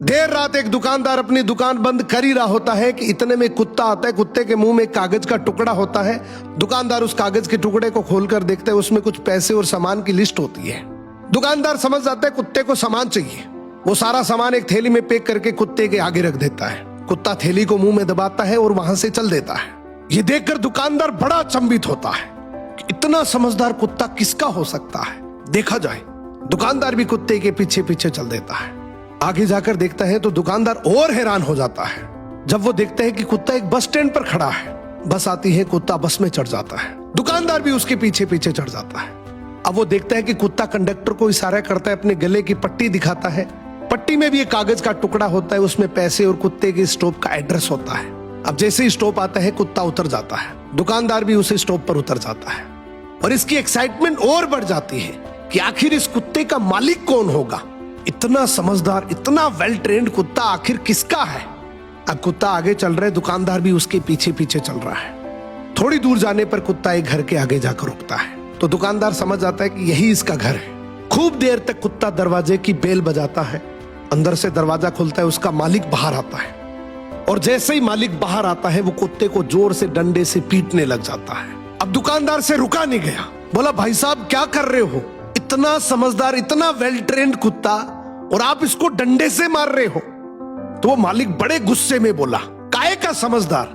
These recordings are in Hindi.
देर रात एक दुकानदार अपनी दुकान बंद कर ही रहा होता है कि इतने में कुत्ता आता है। कुत्ते के मुंह में एक कागज का टुकड़ा होता है। दुकानदार उस कागज के टुकड़े को खोलकर देखता है, उसमें कुछ पैसे और सामान की लिस्ट होती है। दुकानदार समझ जाता है कुत्ते को सामान चाहिए। वो सारा सामान एक थैली में पैक करके कुत्ते के आगे रख देता है। कुत्ता थैली को मुंह में दबाता है और वहां से चल देता है। ये देखकर दुकानदार बड़ा अचंभित होता है कि इतना समझदार कुत्ता किसका हो सकता है। देखा जाए, दुकानदार भी कुत्ते के पीछे पीछे चल देता है। आगे जाकर देखता है तो दुकानदार और हैरान हो जाता है जब वो देखता है कि कुत्ता एक बस स्टैंड पर खड़ा है। बस आती है, कुत्ता बस में चढ़ जाता है। दुकानदार भी उसके पीछे पीछे चढ़ जाता है। अब वो देखता है कि कुत्ता कंडक्टर को इशारा करता है, अपने गले की पट्टी दिखाता है। पट्टी में भी एक कागज का टुकड़ा होता है, उसमें पैसे और कुत्ते के स्टॉप का एड्रेस होता है। अब जैसे ही स्टॉप आता है, कुत्ता उतर जाता है। दुकानदार भी उसे स्टॉप पर उतर जाता है और इसकी एक्साइटमेंट और बढ़ जाती है कि आखिर इस कुत्ते का मालिक कौन होगा। इतना समझदार, इतना वेल ट्रेन्ड कुत्ता आखिर किसका है। अब कुत्ता आगे चल रहा है, दुकानदार भी उसके पीछे पीछे चल रहा है। थोड़ी दूर जाने पर कुत्ता एक घर के आगे जाकर रुकता है तो दुकानदार समझ जाता है कि यही इसका घर है। खूब देर तक कुत्ता दरवाजे की बेल बजाता है। अंदर से दरवाजा खुलता है, उसका मालिक बाहर आता है और जैसे ही मालिक बाहर आता है वो कुत्ते को जोर से डंडे से पीटने लग जाता है। अब दुकानदार से रुका नहीं गया, बोला भाई साहब क्या कर रहे हो, इतना समझदार, इतना वेल ट्रेन्ड कुत्ता और आप इसको डंडे से मार रहे हो। तो वो मालिक बड़े गुस्से में बोला, काहे का समझदार,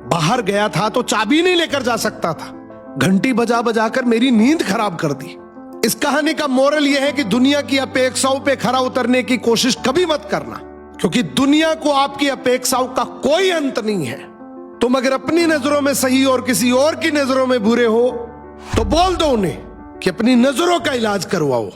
बाहर गया था तो चाबी नहीं लेकर जा सकता था, घंटी बजा बजा कर मेरी नींद खराब कर दी। इस कहानी का मोरल यह है कि दुनिया की अपेक्षाओं पे खरा उतरने की कोशिश कभी मत करना, क्योंकि दुनिया को आपकी अपेक्षाओं का कोई अंत नहीं है। तुम अगर अपनी नजरों में सही और किसी और की नजरों में बुरे हो तो बोल दो उन्हें कि अपनी नजरों का इलाज करवाओ।